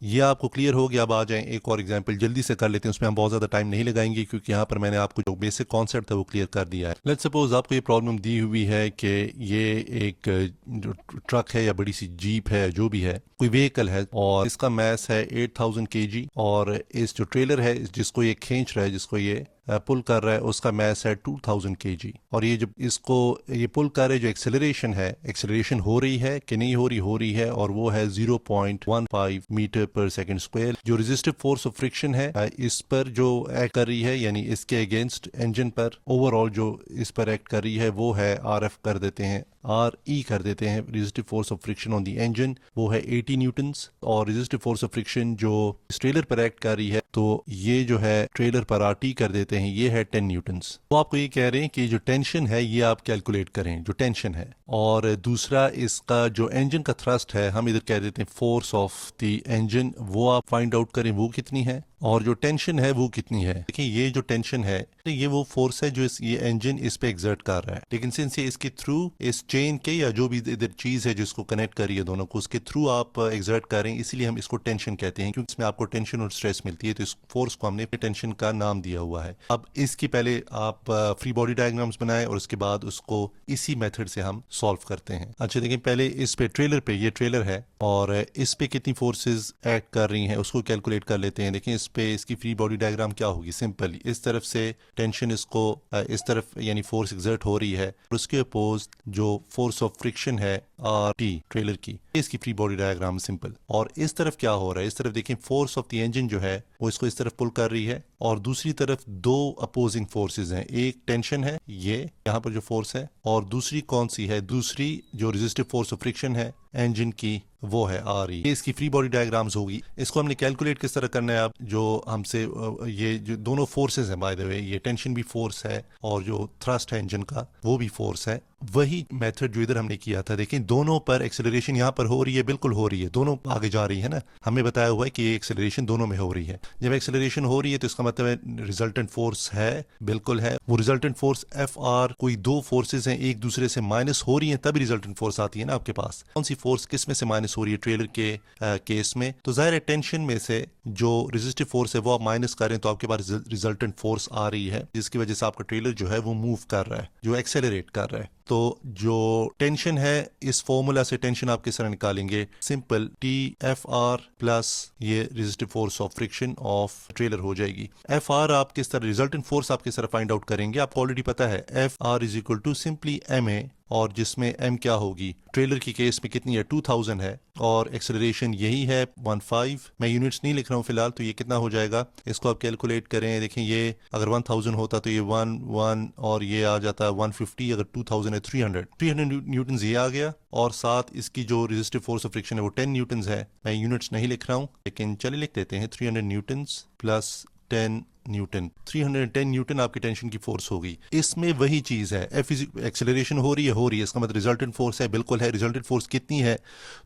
ये आपको क्लियर हो गया। अब आ जाएं एक और एग्जांपल जल्दी से कर लेते हैं, उसमें हम बहुत ज़्यादा टाइम नहीं लगाएंगे क्योंकि यहाँ पर मैंने आपको जो बेसिक कॉन्सेप्ट था वो क्लियर कर दिया है। लेट्स सपोज आपको ये प्रॉब्लम दी हुई है कि ये एक जो ट्रक है या बड़ी सी जीप है, जो भी है, कोई व्हीकल है और इसका मैस है 8000 kg, और इस जो ट्रेलर है जिसको ये खींच रहा है, जिसको ये पुल कर रहा है, उसका मैस है 2000 kg। और ये जब इसको ये पुल कर रहे, जो एक्सेलरेशन है, एक्सेलरेशन हो रही है कि नहीं हो रही है, और वो है 0.15 मीटर पर सेकंड स्क्वायर। जो रेजिस्टिव फोर्स ऑफ फ्रिक्शन है इस पर जो एक्ट कर रही है, यानी इसके अगेंस्ट इंजन पर ओवरऑल जो इस पर एक्ट कर रही है, वो है RF कर देते हैं, RE कर देते हैं, resistive force of friction on the engine, वो है 80 न्यूटन्स। और रेजिस्टिव फोर्स ऑफ फ्रिक्शन जो इस ट्रेलर पर एक्ट कर रही है, तो ये जो है ट्रेलर पर RT कर देते हैं, ये है 10 न्यूटन्स। वो आपको ये कह रहे हैं कि जो टेंशन है ये आप कैलकुलेट करें, जो टेंशन है। और दूसरा इसका जो इंजन का थ्रस्ट है, हम इधर कह देते हैं फोर्स ऑफ द इंजन, वो आप फाइंड आउट करें वो कितनी है, और जो टेंशन है वो कितनी है। देखिए ये जो टेंशन है ये वो फोर्स है जो ये इंजन इस पे एग्जर्ट कर रहा है, लेकिन सिंस ये इसके थ्रू, इस चेन के या जो भी इधर चीज है जिसको कनेक्ट कर रही है दोनों को, उसके थ्रू आप एग्जर्ट कर रहे हैं, इसीलिए हम इसको टेंशन कहते हैं, क्योंकि इसमें आपको टेंशन और स्ट्रेस मिलती है, तो इस फोर्स को हमने टेंशन का नाम दिया हुआ है। अब इसकी पहले आप फ्री बॉडी डायग्राम्स बनाएं और उसके बाद उसको इसी मेथड से हम सॉल्व करते हैं। अच्छा देखिए, पहले इस पे ट्रेलर पे, ये ट्रेलर है और इस पे कितनी फोर्सेस एक्ट कर रही हैं उसको कैलकुलेट कर लेते हैं। देखिए इस पे इसकी फ्री बॉडी डायग्राम क्या होगी, सिंपल, इस तरफ से टेंशन इसको इस तरफ यानी फोर्स एक्सर्ट हो रही है, और उसके अपोज जो फोर्स ऑफ फ्रिक्शन है RT ट्रेलर की, इसकी फ्री बॉडी डायग्राम सिंपल। और इस तरफ क्या हो रहा है, इस तरफ देखिए फोर्स ऑफ द इंजन जो है वो इसको इस तरफ पुल कर रही है, और दूसरी तरफ दो अपोजिंग फोर्सेस हैं, एक टेंशन है ये यहाँ पर जो फोर्स है, और दूसरी कौन सी है, दूसरी जो रेजिस्टिव फोर्स ऑफ फ्रिक्शन है इंजन की, वो है RE। ये इसकी फ्री बॉडी डायग्राम्स होगी। इसको हमने कैलकुलेट किस तरह करना है, आप जो हमसे ये जो दोनों फोर्सेस हैं, बाय द वे ये टेंशन भी फोर्स है और जो थ्रस्ट है इंजन का वो भी फोर्स है, वही मेथड जो इधर हमने किया था। देखिए दोनों पर एक्सेलरेशन यहाँ पर हो रही है, बिल्कुल हो रही है, दोनों आगे जा रही है ना, हमें बताया हुआ है कि ये एक्सेलरेशन दोनों में हो रही है। जब एक्सेलरेशन हो रही है तो इसका मतलब है रिजल्टेंट फोर्स है, बिल्कुल है। वो रिजल्टेंट फोर्स FR, कोई दो फोर्सेज हैं एक दूसरे से माइनस हो रही है तभी रिजल्टेंट फोर्स आती है ना आपके पास। कौन सी फोर्स किस में से माइनस हो रही है, ट्रेलर के केस में, तो जाहिर है टेंशन में से जो रेजिस्टिव फोर्स है वो आप माइनस करें तो आपके पास रिजल्टेंट फोर्स आ रही है, जिसकी वजह से आपका ट्रेलर जो है वो मूव कर रहा है, जो एक्सेलरेट कर रहा है। तो जो टेंशन है, इस फॉर्मूला से टेंशन आप किस तरह निकालेंगे, सिंपल, TFR प्लस ये resistive force of friction of trailer हो जाएगी। FR आप किस तरह, रिजल्टेंट फोर्स आप किस तरह फाइंड आउट करेंगे, आपको ऑलरेडी पता है, FR is equal to simply MA, और जिसमें M क्या होगी, ट्रेलर की केस में कितनी है, 2000 है, और एक्सेलरेशन यही है 15। मैं यूनिट्स नहीं लिख रहा हूँ फिलहाल, तो ये कितना हो जाएगा, इसको आप कैलकुलेट करें। देखें ये अगर 1000 होता तो ये 1 और ये आ जाता है 150, अगर 2000 है 300 न्यूटन ये आ गया, और साथ इसकी जो रेजिस्टिव फोर्स ऑफ फ्रिक्शन है वो 10 न्यूटन है। मैं यूनिट्स नहीं लिख रहा हूँ, लेकिन चलिए लिख देते हैं 300 न्यूटन प्लस 10 न्यूटन, 310 न्यूटन आपकी टेंशन की फोर्स होगी। इसमें वही चीज है, एक्सेलरेशन हो रही है, इसका मतलब रिजल्टेंट फोर्स है, बिल्कुल है। रिजल्टेंट फोर्स कितनी है,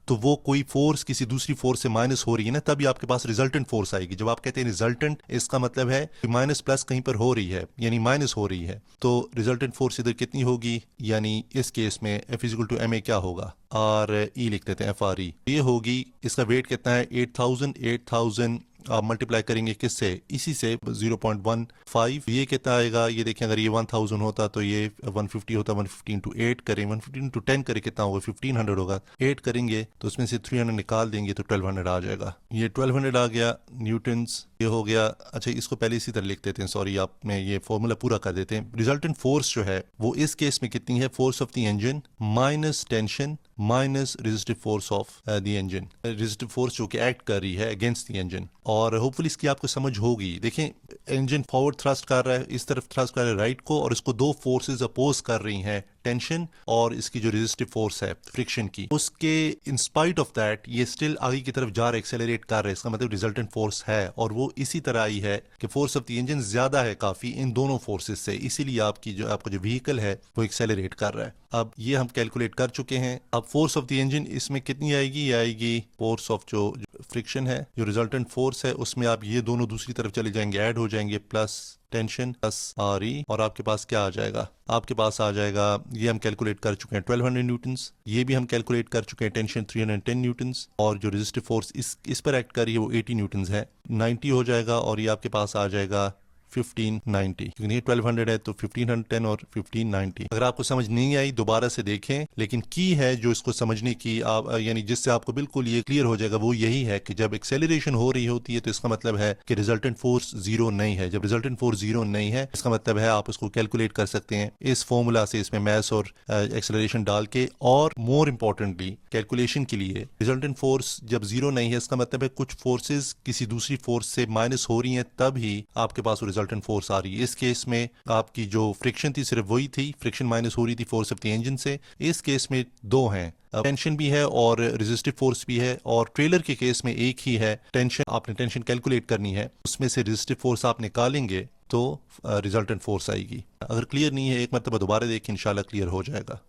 तो वो कोई फोर्स किसी दूसरी फोर्स से माइनस हो रही है ना, तभी आपके पास रिजल्टेंट फोर्स आएगी। जब आप कहते हैं रिजल्टेंट, इसका मतलब है माइनस प्लस कहीं पर हो रही है, यानी माइनस हो रही है, तो रिजल्टेंट फोर्स इधर कितनी होगी, यानी इस केस में F इक्वल टू MA क्या होगा, RE लिख देते हैं, FRE ये होगी। इसका वेट कितना है, 8000 आप मल्टीप्लाई करेंगे किससे, इसी से 0.15, ये कितना आएगा, ये देखें अगर ये 1000 होता तो ये 150 होता, 150 इंटू 8 करें, 150 इंटू 10 करें कितना होगा, 1500 होगा। 8 करेंगे तो उसमें से 300 निकाल देंगे तो 1200 आ जाएगा। ये 1200 आ गया न्यूटन्स, ये हो गया। अच्छा इसको पहले इसी तरह लिख देते हैं, सॉरी आप में ये फॉर्मूला पूरा कर देते हैं। रिजल्टेंट फोर्स जो है वो इस केस में कितनी है, force of the engine minus tension minus resistive force of the engine, resistive force जो कि एक्ट कर रही है अगेंस्ट द इंजन। और होपफुली इसकी आपको समझ होगी। देखें इंजन फॉरवर्ड थ्रस्ट कर रहा है, इस तरफ थ्रस्ट कर रहा है राइट को, और इसको दो फोर्सेस अपोज कर रही हैं, टेंशन और इसकी जो रेजिस्टिव फोर्स है फ्रिक्शन की, उसके इन स्पाइट ऑफ दैट ये स्टिल आगे की तरफ जा रहा है, एक्सेलरेट कर रहा है। इसका मतलब रिजल्टेंट फोर्स है, और वो इसी तरह आई है कि फोर्स ऑफ द इंजन ज्यादा है काफी इन दोनों फोर्सेस से, इसीलिए आपका जो व्हीकल है वो एक्सेलरेट कर रहा है। अब ये हम कैलकुलेट कर चुके हैं। अब अब फोर्स ऑफ द इंजन इसमें कितनी आएगी, ये आएगी फोर्स ऑफ जो फ्रिक्शन है, जो रिजल्टेंट फोर्स है उसमें आप ये दोनों दूसरी तरफ चले जाएंगे, ऐड हो जाएंगे, plus tension plus R E, और आपके पास क्या आ जाएगा, आपके पास आ जाएगा, ये हम कैलकुलेट कर चुके हैं 1200 न्यूटन्स, ये भी हम कैलकुलेट कर चुके हैं टेंशन 310 न्यूटन्स, और जो रेजिस्टिव फोर्स इस पर एक्ट कर रही है वो 80 न्यूटन्स है, 90 हो जाएगा, और ये आपके पास आ जाएगा 1590, क्योंकि 1200 है तो 1510 और 1590। अगर आपको समझ नहीं आई दोबारा से देखें, लेकिन की है जो इसको समझने की, आप यानी जिससे आपको बिल्कुल ये क्लियर हो जाएगा, वो यही है कि जब एक्सेलरेशन हो रही होती है तो इसका मतलब है कि रिजल्टेंट फोर्स जीरो नहीं है। जब रिजल्टेंट फोर्स जीरो नहीं है इसका मतलब है आप उसको कैलकुलेट कर सकते हैं इस फॉर्मूला से, इसमें मैस और एक्सेलरेशन डाल के, और मोर इंपॉर्टेंटली कैलकुलेशन के लिए रिजल्टेंट फोर्स जब जीरो नहीं है इसका मतलब है कुछ फोर्सेज किसी दूसरी फोर्स से माइनस हो रही हैं, तब ही आपके पास रिजल्टेंट फोर्स आ रही है। इस केस में आपकी जो फ्रिक्शन थी सिर्फ वही थी, फ्रिक्शन माइनस हो रही थी फोर्स ऑफ द इंजन से। इस केस में दो हैं, टेंशन भी है और रेजिस्टिव फोर्स भी है, और ट्रेलर के केस में एक ही है, टेंशन आपने टेंशन कैलकुलेट करनी है, उसमें से रेजिस्टिव फोर्स आप निकालेंगे तो रिजल्टेंट फोर्स आएगी। अगर क्लियर नहीं है एक मरतबा दोबारा देखिए, इंशाल्लाह क्लियर हो जाएगा।